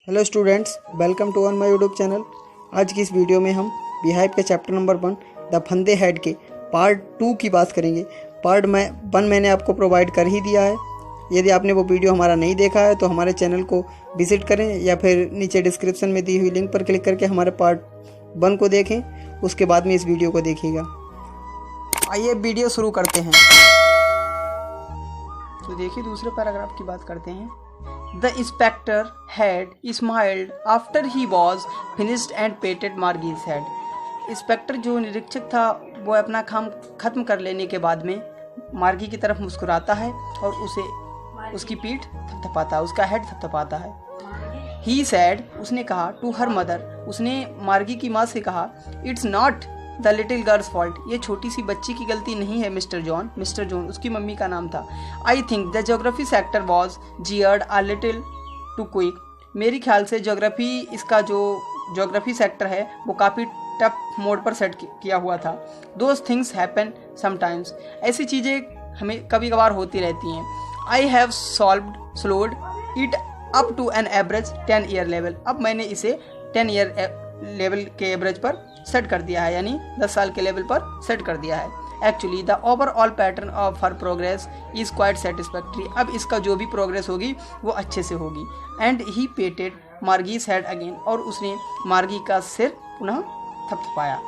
Hello students, welcome to on my YouTube channel. आज की इस वीडियो में हम बिहाइव के chapter number 1 the fun they had के पार्ट 2 की बात करेंगे। पार्ट 1 मैंने आपको प्रोवाइड कर ही दिया है। यदि आपने वो वीडियो हमारा नहीं देखा है तो हमारे चैनल को विजिट करें या फिर नीचे डिस्क्रिप्शन में दी हुई लिंक पर क्लिक करके हमारे पार्ट 1 को देखें, उसके बाद में इस वीडियो को देखिएगा। आइए वीडियो शुरू करते हैं। तो देखिए, दूसरे पैराग्राफ की बात करते हैं। The inspector had smiled after he was finished and patted Margie's head. Inspector जो निरीक्षक था वो अपना काम खत्म कर लेने के बाद में मार्गी की तरफ मुस्कुराता है और उसे उसकी पीठ थपथपाता है, उसका हेड थपथपाता है। He said, उसने कहा, to her mother, उसने मार्गी की माँ से कहा, It's not the little girl's fault, ये छोटी सी बच्ची की गलती नहीं है मिस्टर जॉन उसकी मम्मी का नाम था। I think the geography sector was jeered a little too quick, मेरी ख्याल से इसका जो ज्योग्राफी सेक्टर है वो काफ़ी टफ मोड पर सेट किया हुआ था। Those things happen sometimes, ऐसी चीज़ें हमें कभी कभार होती रहती हैं। I have slowed it up to an average 10 year level, अब मैंने इसे 10 year लेवल के एवरेज पर सेट कर दिया है, यानी 10 साल के लेवल पर सेट कर दिया है। Actually the overall pattern of her progress is quite satisfactory, अब इसका जो भी प्रोग्रेस होगी वो अच्छे से होगी। एंड ही पेटेड मार्गीज हेड अगेन, और उसने मार्गी का सिर पुनः थपथपाया।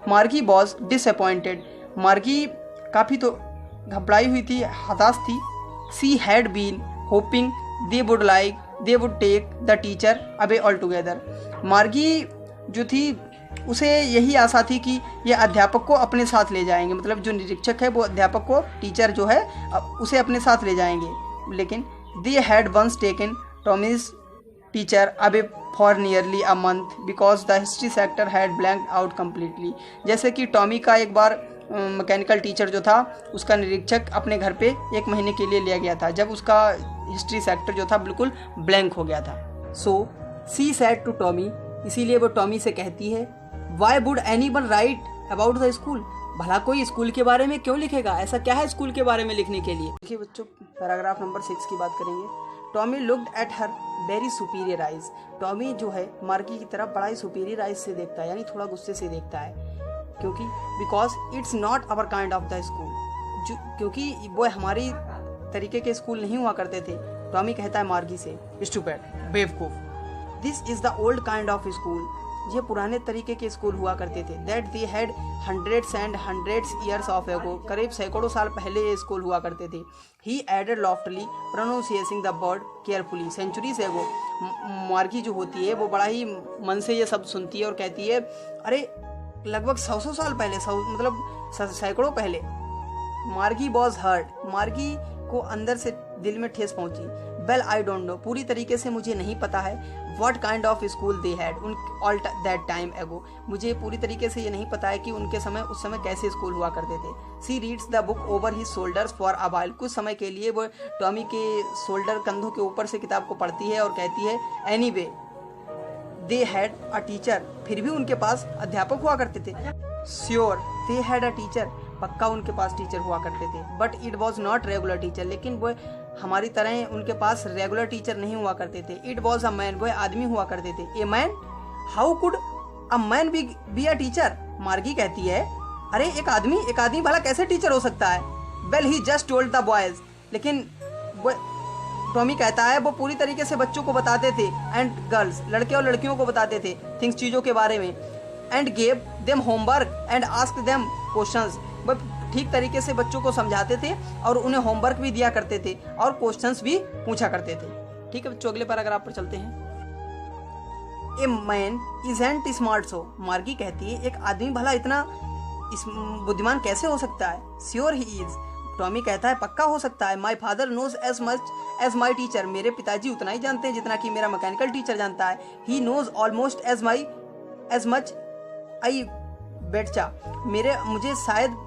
मार्गी वॉज डिसअपॉइंटेड, मार्गी काफ़ी तो घबराई हुई थी, हताश थी। She had been hoping they would take the teacher away all together, Margie जो थी उसे यही आशा थी कि ये अध्यापक को अपने साथ ले जाएंगे, मतलब जो निरीक्षक है वो अध्यापक को, टीचर जो है उसे अपने साथ ले जाएंगे। लेकिन they had once taken Tommy's teacher away for nearly a month because the history sector had blanked out completely, जैसे कि टॉमी का एक बार मैकेनिकल टीचर जो था उसका निरीक्षक अपने घर पे 1 महीने के लिए लिया गया था, जब उसका हिस्ट्री सेक्टर जो था बिल्कुल ब्लैंक हो गया था। सो सी सेड टू टॉमी, इसीलिए वो टॉमी से कहती है, why would anyone right about the school, भला कोई स्कूल के बारे में क्यों लिखेगा, ऐसा क्या है स्कूल के बारे में लिखने के लिए। देखिए बच्चों, पैराग्राफ नंबर 6 की बात करेंगे। Tommy looked at her very superior eyes, Tommy जो है मार्गी की तरफ बड़ा ही सुपीरियर आइज से देखता है, यानी थोड़ा गुस्से से देखता है, क्योंकि because it's not our kind of the school, क्योंकि वो हमारी तरीके के स्कूल नहीं हुआ करते थे। टॉमी कहता है मार्गी से, स्टूपिड, बेवकूफ, this is the old kind of school, ये पुराने तरीके के स्कूल हुआ करते थे। That they had hundreds and hundreds years of एगो, करीब सैकड़ों साल पहले ये स्कूल हुआ करते थे। He added loftily pronunciating the word carefully, centuries ago, Margie जो होती है वो बड़ा ही मन से ये शब्द सुनती है और कहती है, अरे लगभग 100 साल पहले, मतलब सैकड़ों पहले। मार्गी वॉज हर्ट, मार्गी को अंदर से दिल में ठेस पहुंची। वेल आई डोंट नो, पूरी तरीके से मुझे नहीं पता है, what kind of school they had all that time एगो, मुझे पूरी तरीके से ये नहीं पता है कि उनके समय उस समय कैसे स्कूल हुआ करते थे। She reads the book over his shoulders for a while, कुछ समय के लिए वो टॉमी के शोल्डर, कंधों के ऊपर से किताब को पढ़ती है और कहती है, anyway they had a teacher, फिर भी उनके पास अध्यापक हुआ करते थे। Sure they had a teacher, पक्का उनके पास टीचर हुआ करते थे। But it was not regular teacher, लेकिन वो हमारी तरह उनके पास रेगुलर टीचर नहीं हुआ करते थे। इट वॉज अ मैन, वो आदमी हुआ करते थे। A man, how could a man be a teacher, मार्गी कहती है, अरे एक आदमी भला कैसे टीचर हो सकता है। Well he just told the boys, लेकिन वो टॉमी कहता है वो पूरी तरीके से बच्चों को बताते थे, एंड गर्ल्स, लड़के और लड़कियों को बताते थे, थिंग्स, चीज़ों के बारे में। And gave them homework and asked them questions, वो ठीक तरीके से बच्चों को समझाते थे और उन्हें होमवर्क भी दिया करते थे और क्वेश्चंस भी पूछा करते थे। ठीक है बच्चों, अगले पैराग्राफ पर चलते हैं। ए मैन इजंट स्मार्ट सो, मार्गी कहती है एक आदमी भला इतना बुद्धिमान कैसे हो सकता है। श्योर ही इज, टॉमी कहता है पक्का हो सकता है। My father knows as much as my teacher, मेरे पिताजी उतना ही जानते हैं जितना कि मेरा मैकेनिकल टीचर जानता है। He knows almost as much I betcha,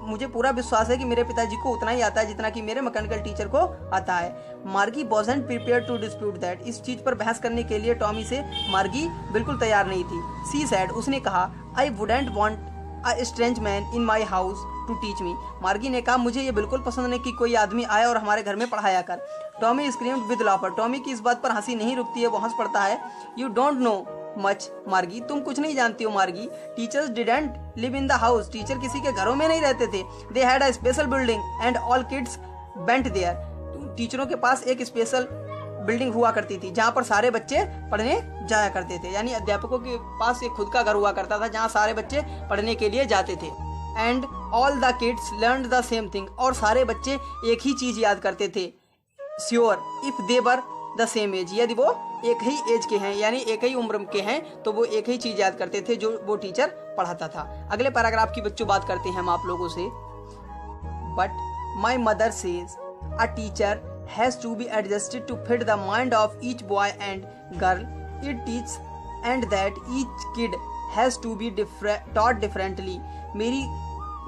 मुझे पूरा विश्वास है कि मेरे पिताजी को उतना ही आता है जितना कि मेरे मैकेनिकल टीचर को आता है। Margie wasn't prepared to dispute that, इस चीज़ पर बहस करने के लिए टॉमी से मार्गी बिल्कुल तैयार नहीं थी। सी सैड, उसने कहा, I wouldn't want a strange man in my house to teach me, Margie ने कहा मुझे ये बिल्कुल पसंद नहीं कि कोई आदमी आए और हमारे घर में पढ़ाया कर। टॉमी स्क्रीम्ड विद लाफर, टॉमी की इस बात पर हंसी नहीं रुकती है, वो हंस पड़ता है। यू डोंट नो मच मार्गी, तुम कुछ नहीं जानती हो Margie. Teachers didn't live in the house, teacher किसी के घरों में नहीं रहते थे। They had a special building and all kids went there, टीचरों के पास एक स्पेशल बिल्डिंग हुआ करती थी जहाँ पर सारे बच्चे पढ़ने जाया करते थे, यानी अध्यापकों के पास एक खुद का घर हुआ करता था जहाँ सारे बच्चे पढ़ने के लिए जाते थे। And all the kids learn the same thing, और सारे बच्चे एक ही चीज याद करते थे। Sure if they were the same age, यदि वो एक ही एज के हैं यानी एक ही उम्र के हैं तो वो एक ही चीज याद करते थे जो वो टीचर पढ़ाता था। अगले पैराग्राफ की बच्चों बात करते हैं हम आप लोगों से। But my mother says a teacher has to be adjusted to fit the mind of each boy and girl it teaches and that each kid has to be taught differently। मेरी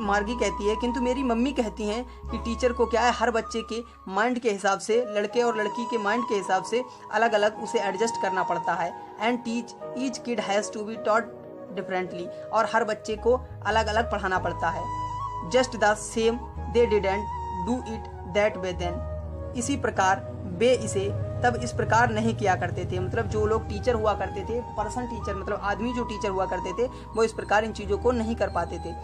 मार्गी कहती है, किंतु मेरी मम्मी कहती हैं कि teacher को क्या है, हर बच्चे के माइंड के हिसाब से, लड़के और लड़की के माइंड के हिसाब से अलग अलग उसे एडजस्ट करना पड़ता है। And teach each kid has to be taught differently, और हर बच्चे को अलग अलग पढ़ाना पड़ता है। Just the same they didn't do it that way then, इसी प्रकार वे इसे तब इस प्रकार नहीं किया करते थे। मतलब जो लोग टीचर हुआ करते थे, पर्सन टीचर मतलब आदमी जो टीचर हुआ करते थे, वो इस प्रकार इन चीज़ों को नहीं कर पाते थे।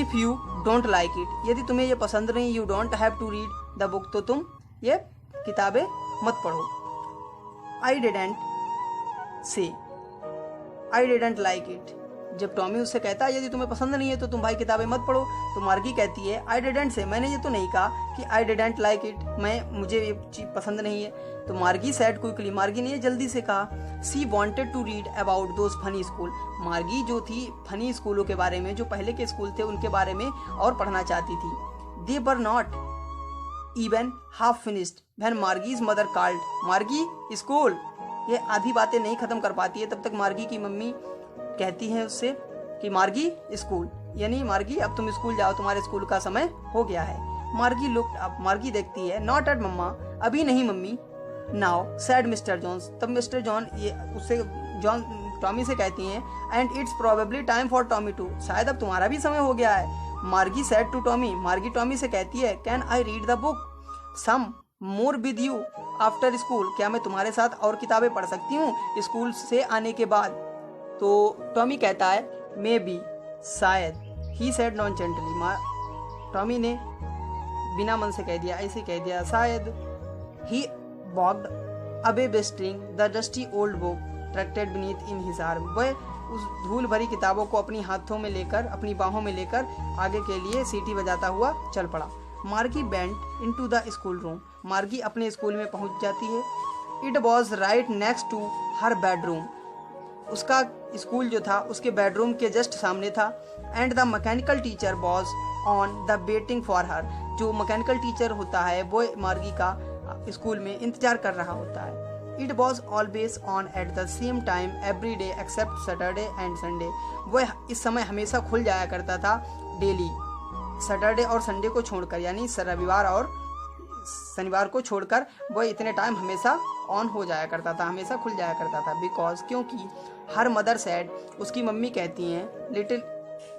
If you don't like it, यदि तुम्हें ये पसंद नहीं, you don't have to read the book, तो तुम ये किताबें मत पढ़ो। आई डिडंट लाइक इट, जब टॉमी उससे कहता है यदि तुम्हें पसंद नहीं है तो तुम भाई किताबें मत पढ़ो, तो मार्गी कहती है आई डिडंट से, मैंने ये तो नहीं कहा कि आई डिडंट लाइक इट, मुझे ये चीज पसंद नहीं है। तो मार्गी सैड क्विकली, मार्गी ने जल्दी से कहा। She wanted to read about those funny school, Margie जो थी फनी स्कूलों के बारे में, जो पहले के स्कूल थे उनके बारे में और पढ़ना चाहती थी। They were not even half finished when Margie's mother called, Margie school, ये आधी बातें नहीं खत्म कर पाती है तब तक मार्गी की मम्मी कहती है उससे कि मार्गी स्कूल, यानी मार्गी अब तुम स्कूल जाओ, तुम्हारे स्कूल का समय हो गया है। मार्गी लुक्ड अप, मार्गी देखती है। नॉट एट मम्मा, अभी नहीं मम्मी। नाउ सैड मिस्टर जॉन्स, तब मिस्टर जॉन ये उससे जॉन टॉमी से कहती हैं and it's probably time for Tommy to, शायद अब तुम्हारा भी समय हो गया है। Margie said to Tommy, Margie Tommy से कहती है can I read the book some more with you after school, क्या मैं तुम्हारे साथ और किताबें पढ़ सकती हूँ स्कूल से आने के बाद। तो टॉमी कहता है मे बी, शायद। He said non gently, Tommy ने बिना मन से कह दिया, ऐसे कह दिया शायद। He walked away besting the dusty old book tucked beneath in his arm, वह उस धूल भरी किताबों को अपनी हाथों में लेकर, अपनी बाहों में लेकर आगे के लिए सीटी बजाता हुआ चल पड़ा। Margie bent into the school room, Margie अपने स्कूल में पहुंच जाती है। It was right next to her bedroom, उसका स्कूल जो था उसके बेडरूम के जस्ट सामने था। And the mechanical teacher was on the waiting for her, जो मैकेनिकल टीचर होता है वो मार्गी का स्कूल में इंतजार कर रहा होता है। It was always on at the same time every day except Saturday and Sunday, वह इस समय हमेशा खुल जाया करता था डेली, सैटरडे और संडे को छोड़कर, यानी रविवार और शनिवार को छोड़कर वह इतने टाइम हमेशा ऑन हो जाया करता था, हमेशा खुल जाया करता था। बिकॉज, क्योंकि हर मदर सैड, उसकी मम्मी कहती हैं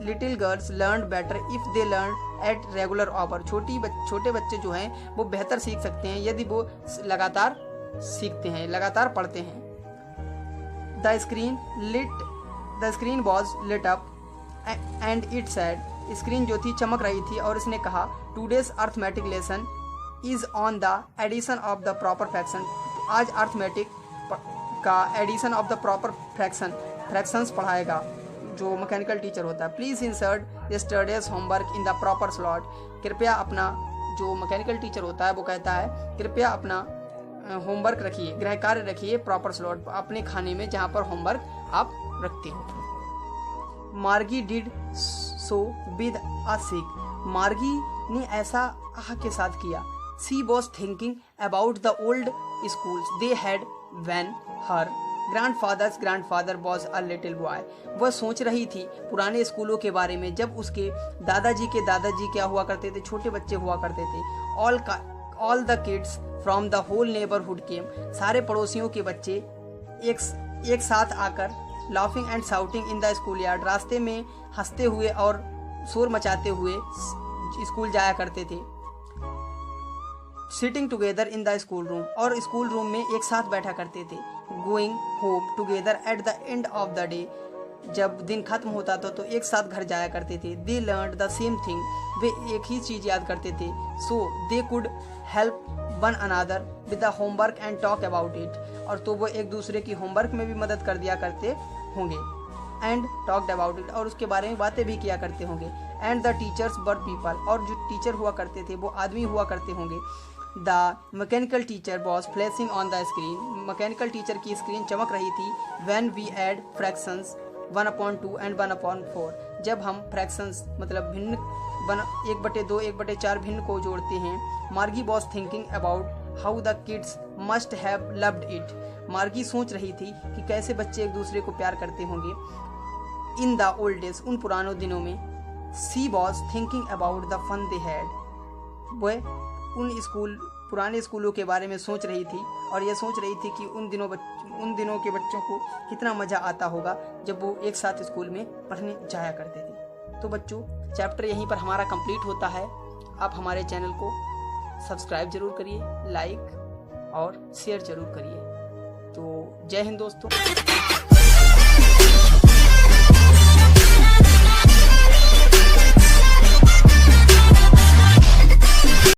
little girls learn better if they learn at regular hour, छोटे बच्चे जो हैं वो बेहतर सीख सकते हैं यदि वो लगातार सीखते हैं, लगातार पढ़ते हैं। The screen was lit up and it said, screen जो थी चमक रही थी और इसने कहा today's arithmetic lesson is on the addition of the proper fraction, आज अर्थमेटिक का addition of the proper fractions पढ़ाएगा जो मैकेनिकल टीचर होता है। Please insert yesterday's homework in the proper slot, कृपया अपना, जो मैकेनिकल टीचर होता है वो कहता है कृपया अपना होमवर्क रखिए, गृह कार्य रखिए प्रॉपर स्लॉट, अपने खाने में जहाँ पर होमवर्क आप रखते हो। मार्गी डिड सो विद अ सिक, मार्गी ने ऐसा आह के साथ किया। She was thinking about the old schools they had when her grandfather was a little boy, वह सोच रही थी पुराने स्कूलों के बारे में जब उसके दादाजी के दादाजी क्या हुआ करते थे, छोटे बच्चे हुआ करते थे। All the kids from the whole neighbourhood came, सारे पड़ोसियों के बच्चे एक साथ आकर laughing and shouting in the school yard, रास्ते में हंसते हुए और शोर मचाते हुए स्कूल जाया करते थे। Sitting together in the school room, और स्कूल रूम में एक साथ बैठा करते थे। Going home together at the end of the day, जब दिन खत्म होता था तो एक साथ घर जाया करते थे। They learn the same thing, वे एक ही चीज़ याद करते थे। So they could help one another with the homework and talk about it, और तो वो एक दूसरे की होमवर्क में भी मदद कर दिया करते होंगे। एंड टॉक्ड अबाउट इट, और उसके बारे में बातें भी किया करते होंगे। And the teachers were people, और जो टीचर हुआ करते थे वो आदमी हुआ करते होंगे। The mechanical teacher was flashing on the screen, mechanical teacher की स्क्रीन चमक रही थी। When we add fractions 1/2 and 1/4, जब हम फ्रैक्शंस मतलब भिन्न 1/2 1/4 भिन्न को जोड़ते हैं। मार्गी was thinking about how the kids must have loved it, मार्गी सोच रही थी कि कैसे बच्चे एक दूसरे को प्यार करते होंगे। इन द ओल्ड डेज, उन पुरानों दिनों में। She was thinking about the fun they had, वह उन पुराने स्कूलों के बारे में सोच रही थी, और यह सोच रही थी कि उन दिनों के बच्चों को कितना मज़ा आता होगा जब वो एक साथ स्कूल में पढ़ने जाया करते थे। तो बच्चों, चैप्टर यहीं पर हमारा कंप्लीट होता है। आप हमारे चैनल को सब्सक्राइब जरूर करिए, लाइक और शेयर जरूर करिए। तो जय हिंद दोस्तों।